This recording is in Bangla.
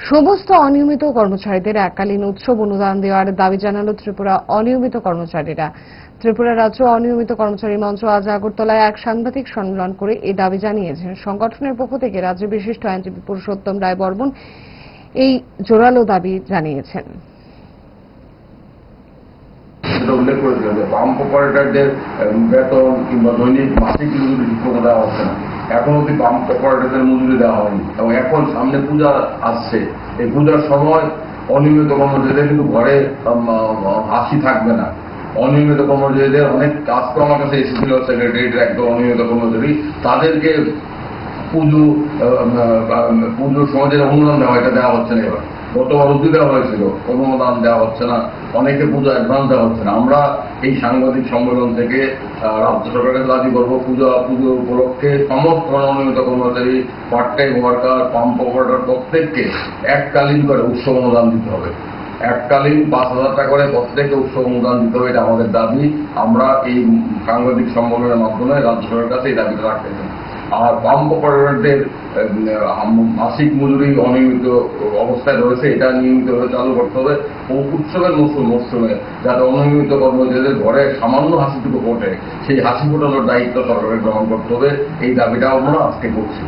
সমস্ত অনিয়মিত কর্মচারীদের এককালীন উৎসব অনুদান দেওয়ার দাবি জানালো ত্রিপুরা অনিয়মিত কর্মচারীরা। ত্রিপুরা রাজ্য অনিয়মিত কর্মচারী মঞ্চ আজ আগরতলায় এক সাংবাদিক সম্মেলন করে এই দাবি জানিয়েছেন। সংগঠনের পক্ষ থেকে রাজ্যের বিশিষ্ট আইনজীবী পুরুষোত্তম রায় বর্মন এই জোরালো দাবি জানিয়েছেন। উল্লেখ করেছিল যে পাম্প অপারেটরদের বেতন কিংবা দৈনিক মাসিক মজুরি ঠিকমতো দেওয়া হচ্ছে না। এখন অব্দি পাম্প অপারেটরদের মজুরি দেওয়া হয়নি এবং এখন সামনে পূজা আসছে। এই পূজার সময় অনিয়মিত কর্মচারীদের কিন্তু ঘরে হাসি থাকবে না। অনিয়মিত কর্মচারীদের অনেক কাজ তো আমার কাছে এসেছিল, সেক্রেটারিয়েটের একদম অনিয়মিত কর্মচারী, তাদেরকে পুজোর সময় যে অনুদান দেওয়া এটা দেওয়া হচ্ছে না। এবার গতবার অবধি দেওয়া হয়েছিল, অনুদান দেওয়া হচ্ছে না, অনেকে পুজো অ্যাডভান্স দেওয়া হচ্ছে না। আমরা এই সাংবাদিক সম্মেলন থেকে রাজ্য সরকারের দাবি করবো পুজো উপলক্ষে সমস্ত অনিয়মিত কর্মচারী, part time worker, pump operator প্রত্যেককে এককালীন করে উৎসব অনুদান দিতে হবে। এককালীন 5,000 টাকা করে প্রত্যেককে উৎসব অনুদান দিতে হবে, এটা আমাদের দাবি। আমরা এই সাংবাদিক সম্মেলনের মাধ্যমে রাজ্য সরকারের কাছে এই দাবিটা রাখতে চাই। আর পাম্প অপারেটরদের মাসিক মজুরি অনিয়মিত অবস্থায় রয়েছে, এটা নিয়মিতভাবে চালু করতে হবে। উৎসবের মরশুমে যাতে অনিয়মিত কর্মচারীদের ঘরে সামান্য হাসিটুকু ফোটে, সেই হাসি ফোটানোর দায়িত্ব সরকারের গ্রহণ করতে হবে। এই দাবিটাও আমরা আজকে করছি।